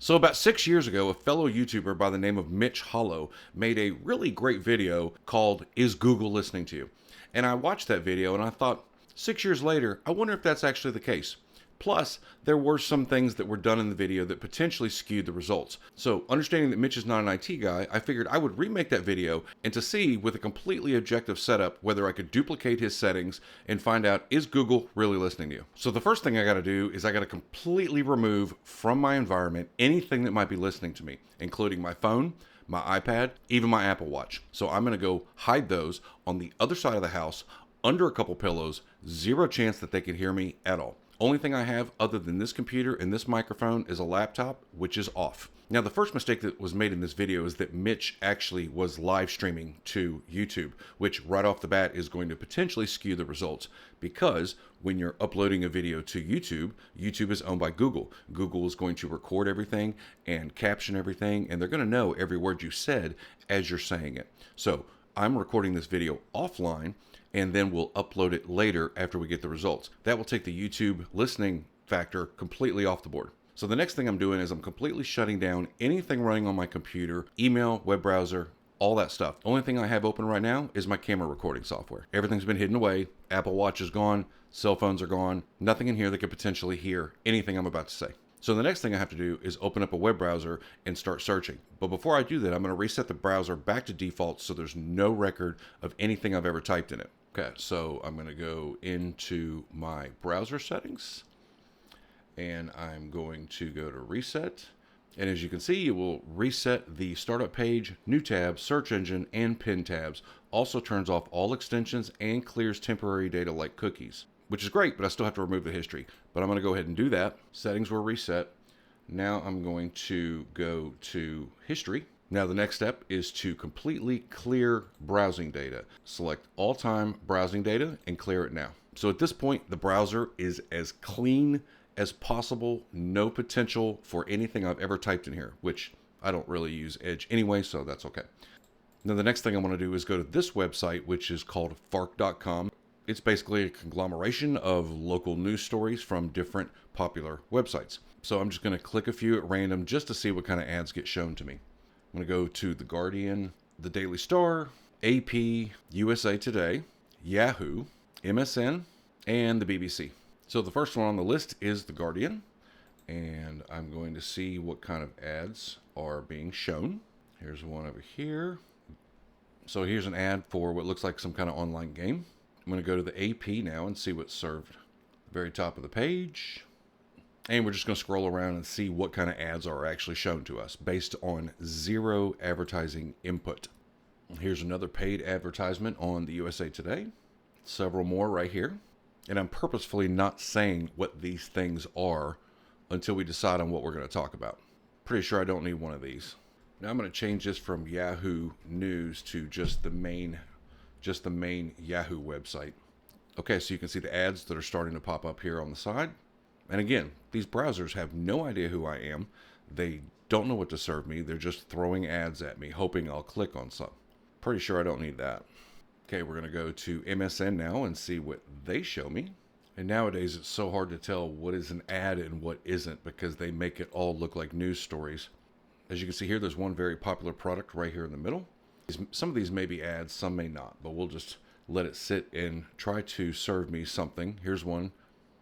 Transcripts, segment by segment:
So about 6 years ago, a fellow YouTuber by the name of Mitch Hollow made a really great video called "Is Google Listening to You?" And I watched that video and I thought, 6 years later, I wonder if that's actually the case. Plus, there were some things that were done in the video that potentially skewed the results. So, understanding that Mitch is not an IT guy, I figured I would remake that video and to see with a completely objective setup whether I could duplicate his settings and find out, is Google really listening to you? So the first thing I got to do is I got to completely remove from my environment anything that might be listening to me, including my phone, my iPad, even my Apple Watch. So I'm going to go hide those on the other side of the house under a couple pillows, zero chance that they can hear me at all. Only thing I have other than this computer and this microphone is a laptop, which is off. Now, the first mistake that was made in this video is that Mitch actually was live streaming to YouTube, which right off the bat is going to potentially skew the results because when you're uploading a video to YouTube, YouTube is owned by Google. Google is going to record everything and caption everything, and they're going to know every word you said as you're saying it. So I'm recording this video offline, and then we'll upload it later after we get the results. That will take the YouTube listening factor completely off the board. So the next thing I'm doing is I'm completely shutting down anything running on my computer, email, web browser, all that stuff. Only thing I have open right now is my camera recording software. Everything's been hidden away. Apple Watch is gone. Cell phones are gone. Nothing in here that could potentially hear anything I'm about to say. So the next thing I have to do is open up a web browser and start searching. But before I do that, I'm going to reset the browser back to default so there's no record of anything I've ever typed in it. Okay, so I'm going to go into my browser settings and I'm going to go to reset. And as you can see, it will reset the startup page, new tab, search engine, and pin tabs. Also turns off all extensions and clears temporary data like cookies, which is great, but I still have to remove the history. But I'm going to go ahead and do that. Settings were reset. Now I'm going to go to history. Now the next step is to completely clear browsing data. Select all time browsing data and clear it now. So at this point, the browser is as clean as possible. No potential for anything I've ever typed in here, which I don't really use Edge anyway, so that's okay. Now the next thing I want to do is go to this website, which is called Fark.com. It's basically a conglomeration of local news stories from different popular websites. So I'm just going to click a few at random just to see what kind of ads get shown to me. I'm going to go to The Guardian, The Daily Star, AP, USA Today, Yahoo, MSN, and the BBC. So the first one on the list is The Guardian, and I'm going to see what kind of ads are being shown. Here's one over here. So here's an ad for what looks like some kind of online game. I'm going to go to the AP now and see what's served. The very top of the page. And we're just going to scroll around and see what kind of ads are actually shown to us based on zero advertising input. Here's another paid advertisement on the USA Today. Several more right here. And I'm purposefully not saying what these things are until we decide on what we're going to talk about. Pretty sure I don't need one of these. Now I'm going to change this from Yahoo News to just the main Yahoo website. Okay, so you can see the ads that are starting to pop up here on the side. And again, these browsers have no idea who I am. They don't know what to serve me. They're just throwing ads at me, hoping I'll click on some. Pretty sure I don't need that. Okay, we're going to go to MSN now and see what they show me. And nowadays, it's so hard to tell what is an ad and what isn't because they make it all look like news stories. As you can see here, there's one very popular product right here in the middle. Some of these may be ads, some may not, but we'll just let it sit and try to serve me something. Here's one.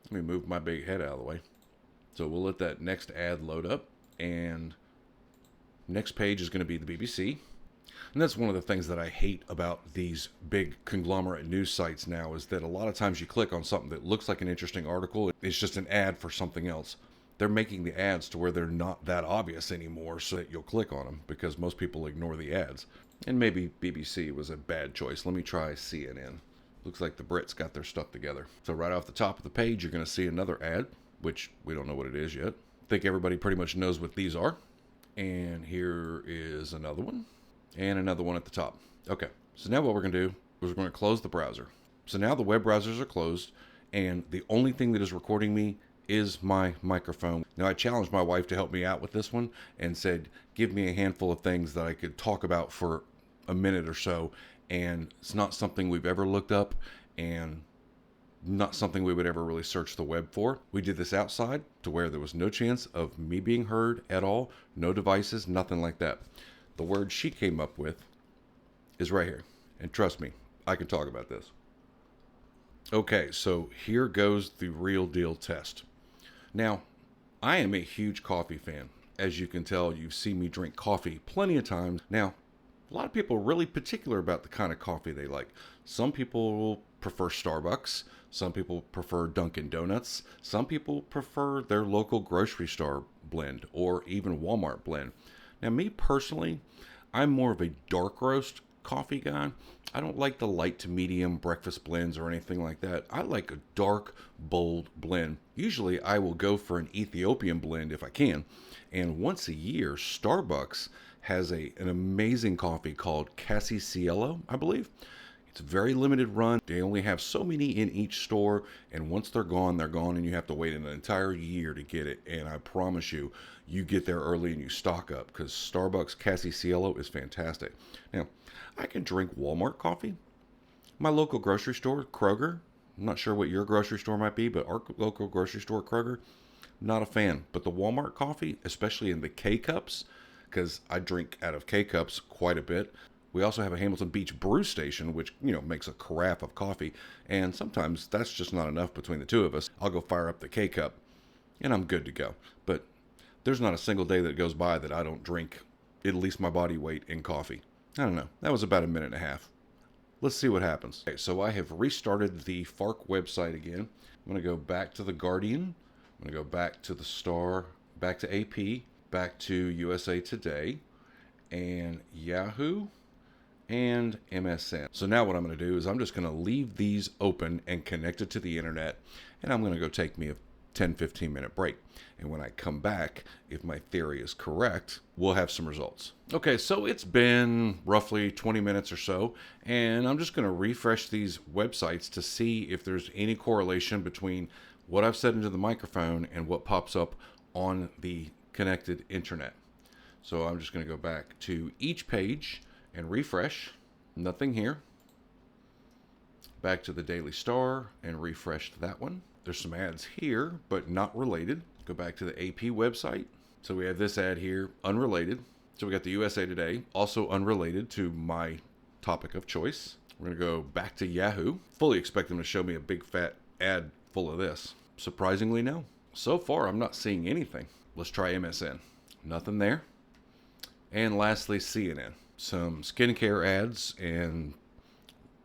Let me move my big head out of the way. So we'll let that next ad load up, and next page is going to be the BBC. And that's one of the things that I hate about these big conglomerate news sites now is that a lot of times you click on something that looks like an interesting article. It's just an ad for something else. They're making the ads to where they're not that obvious anymore so that you'll click on them because most people ignore the ads. And maybe BBC was a bad choice. Let me try CNN. Looks like the Brits got their stuff together. So right off the top of the page, you're going to see another ad, which we don't know what it is yet. I think everybody pretty much knows what these are. And here is another one. And another one at the top. Okay, so now what we're going to do is we're going to close the browser. So now the web browsers are closed, and the only thing that is recording me is my microphone. Now I challenged my wife to help me out with this one and said, give me a handful of things that I could talk about for a minute or so. And it's not something we've ever looked up, and not something we would ever really search the web for. We did this outside to where there was no chance of me being heard at all, no devices, nothing like that. The word she came up with is right here. And trust me, I can talk about this. Okay, so here goes the real deal test. Now, I am a huge coffee fan. As you can tell, you've seen me drink coffee plenty of times. Now, a lot of people are really particular about the kind of coffee they like. Some people prefer Starbucks. Some people prefer Dunkin' Donuts. Some people prefer their local grocery store blend or even Walmart blend. Now, me personally, I'm more of a dark roast coffee guy. I don't like the light to medium breakfast blends or anything like that. I like a dark, bold blend. Usually I will go for an Ethiopian blend if I can. And once a year, Starbucks has an amazing coffee called Cassie Cielo, I believe. It's a very limited run. They only have so many in each store, and once they're gone, and you have to wait an entire year to get it. And I promise you, you get there early and you stock up, because Starbucks Cassie Cielo is fantastic. Now, I can drink Walmart coffee. My local grocery store, Kroger, I'm not sure what your grocery store might be, but our local grocery store, Kroger, not a fan. But the Walmart coffee, especially in the K-Cups, because I drink out of K-Cups quite a bit. We also have a Hamilton Beach brew station, which, makes a carafe of coffee. And sometimes that's just not enough between the two of us. I'll go fire up the K-Cup, and I'm good to go. But there's not a single day that goes by that I don't drink at least my body weight in coffee. I don't know. That was about a minute and a half. Let's see what happens. Okay, so I have restarted the FARC website again. I'm going to go back to the Guardian. I'm going to go back to the Star, back to AP, back to USA Today, and Yahoo, and MSN. So now what I'm going to do is I'm just going to leave these open and connected to the internet, and I'm going to go take me a 10-15 minute break. And when I come back, if my theory is correct, we'll have some results. Okay, so it's been roughly 20 minutes or so, and I'm just going to refresh these websites to see if there's any correlation between what I've said into the microphone and what pops up on the connected internet. So I'm just going to go back to each page and refresh. Nothing here. Back to the Daily Star and refresh that one. There's some ads here, but not related. Go back to the AP website. So we have this ad here, unrelated. So we got the USA Today, also unrelated to my topic of choice. We're going to go back to Yahoo. Fully expect them to show me a big fat ad full of this. Surprisingly, no. So far, I'm not seeing anything. Let's try MSN. Nothing there. And lastly, CNN. Some skincare ads and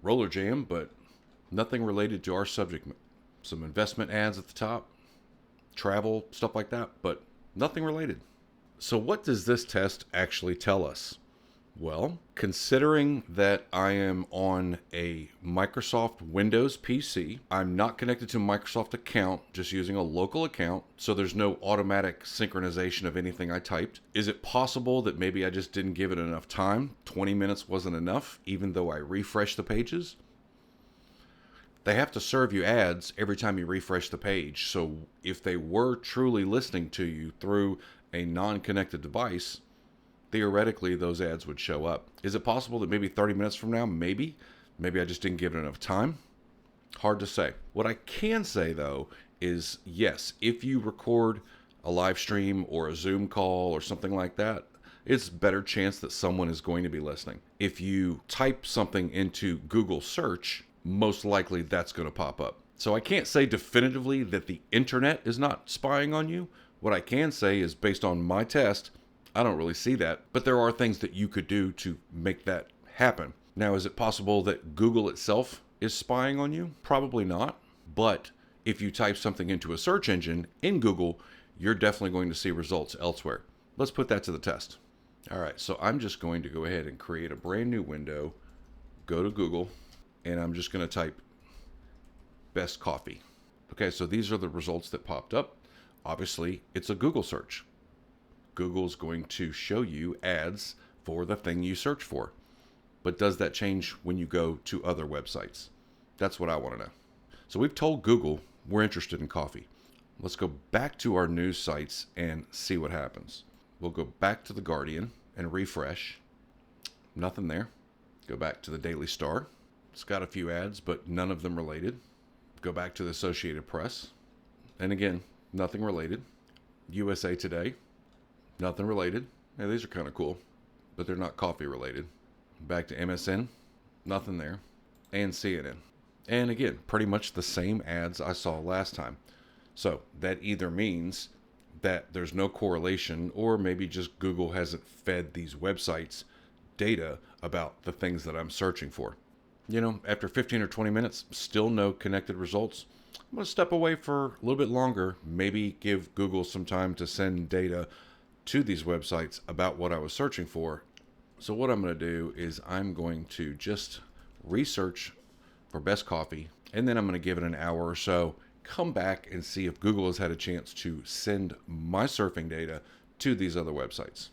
Roller Jam, but nothing related to our subject. Some investment ads at the top, travel, stuff like that, but nothing related. So what does this test actually tell us? Well, considering that I am on a Microsoft Windows PC, I'm not connected to a Microsoft account, just using a local account, so there's no automatic synchronization of anything I typed. Is it possible that maybe I just didn't give it enough time? 20 minutes wasn't enough, even though I refreshed the pages? They have to serve you ads every time you refresh the page, so if they were truly listening to you through a non-connected device, theoretically those ads would show up. Is it possible that maybe 30 minutes from now, maybe I just didn't give it enough time? Hard to say. What I can say though is yes, if you record a live stream or a Zoom call or something like that, it's a better chance that someone is going to be listening. If you type something into Google search, most likely that's going to pop up. So I can't say definitively that the internet is not spying on you. What I can say is based on my test, I don't really see that, but there are things that you could do to make that happen. Now, is it possible that Google itself is spying on you? Probably not, but if you type something into a search engine in Google, you're definitely going to see results elsewhere. Let's put that to the test. All right, so I'm just going to go ahead and create a brand new window, go to Google, and I'm just going to type best coffee. Okay, so these are the results that popped up. Obviously, it's a Google search. Google's going to show you ads for the thing you search for. But does that change when you go to other websites? That's what I want to know. So we've told Google we're interested in coffee. Let's go back to our news sites and see what happens. We'll go back to the Guardian and refresh. Nothing there. Go back to the Daily Star. It's got a few ads, but none of them related. Go back to the Associated Press. And again, nothing related. USA Today, nothing related. Yeah, these are kind of cool, but they're not coffee related. Back to MSN, nothing there. And CNN. And again, pretty much the same ads I saw last time. So that either means that there's no correlation, or maybe just Google hasn't fed these websites data about the things that I'm searching for. After 15 or 20 minutes, still no connected results. I'm going to step away for a little bit longer, maybe give Google some time to send data to these websites about what I was searching for. So what I'm going to do is I'm going to just research for best coffee, and then I'm going to give it an hour or so, come back and see if Google has had a chance to send my surfing data to these other websites.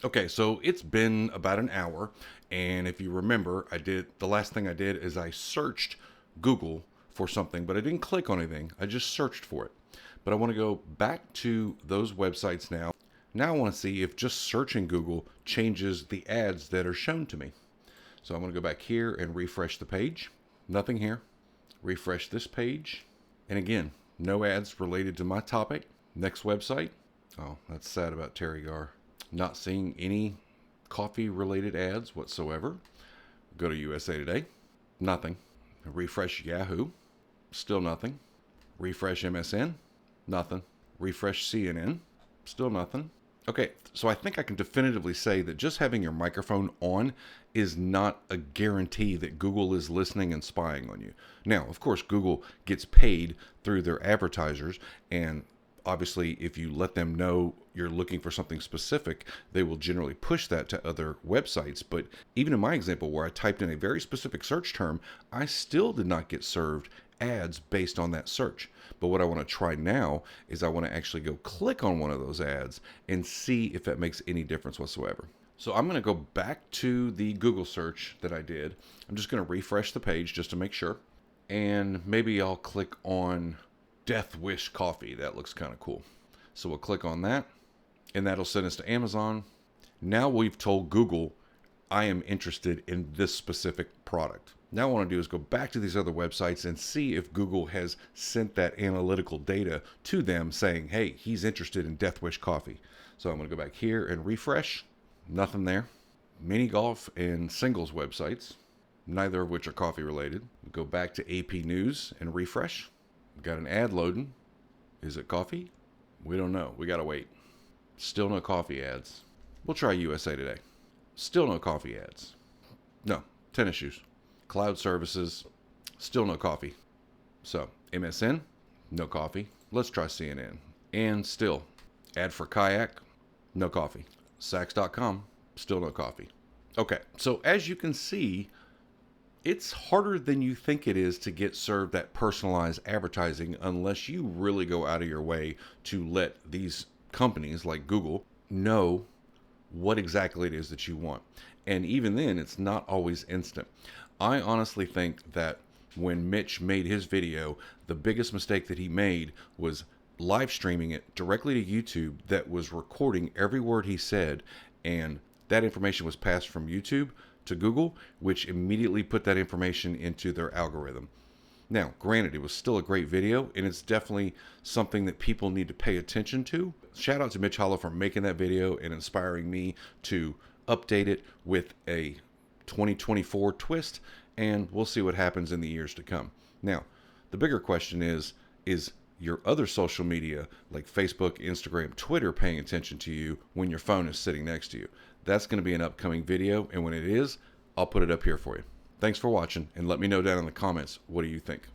Okay, so it's been about an hour, and if you remember, the last thing I did is I searched Google for something, but I didn't click on anything. I just searched for it. But I want to go back to those websites now. Now I want to see if just searching Google changes the ads that are shown to me. So I'm going to go back here and refresh the page. Nothing here. Refresh this page. And again, no ads related to my topic. Next website. Oh, that's sad about Terry Garr. Not seeing any coffee related ads whatsoever. Go to USA Today. Nothing. Refresh Yahoo. Still nothing. Refresh MSN. Nothing. Refresh CNN. Still nothing. Okay, so I think I can definitively say that just having your microphone on is not a guarantee that Google is listening and spying on you. Now, of course, Google gets paid through their advertisers, and obviously, if you let them know you're looking for something specific, they will generally push that to other websites. But even in my example where I typed in a very specific search term, I still did not get served ads based on that search. But what I want to try now is I want to actually go click on one of those ads and see if that makes any difference whatsoever. So I'm going to go back to the Google search that I did. I'm just going to refresh the page just to make sure. And maybe I'll click on Death Wish Coffee. That looks kind of cool. So we'll click on that, and that'll send us to Amazon. Now we've told Google I am interested in this specific product. Now what I want to do is go back to these other websites and see if Google has sent that analytical data to them saying, hey, he's interested in Death Wish Coffee. So I'm going to go back here and refresh. Nothing there. Mini golf and singles websites, neither of which are coffee related. Go back to AP News and refresh. Got an ad loading. Is it coffee? We don't know. We got to wait. Still no coffee ads. We'll try USA Today. Still no coffee ads. No, tennis shoes. Cloud services. Still no coffee. So, MSN, no coffee. Let's try CNN. And still, ad for kayak, no coffee. Saks.com, still no coffee. Okay, so as you can see, it's harder than you think it is to get served that personalized advertising unless you really go out of your way to let these companies like Google know what exactly it is that you want. And even then, it's not always instant. I honestly think that when Mitch made his video, the biggest mistake that he made was live streaming it directly to YouTube that was recording every word he said, and that information was passed from YouTube to Google, which immediately put that information into their algorithm. Now, granted, it was still a great video, and it's definitely something that people need to pay attention to. Shout out to Mitch Hollow for making that video and inspiring me to update it with a 2024 twist, and we'll see what happens in the years to come. Now, the bigger question is your other social media like Facebook, Instagram, Twitter paying attention to you when your phone is sitting next to you? That's going to be an upcoming video, and when it is, I'll put it up here for you. Thanks for watching, and let me know down in the comments, what do you think?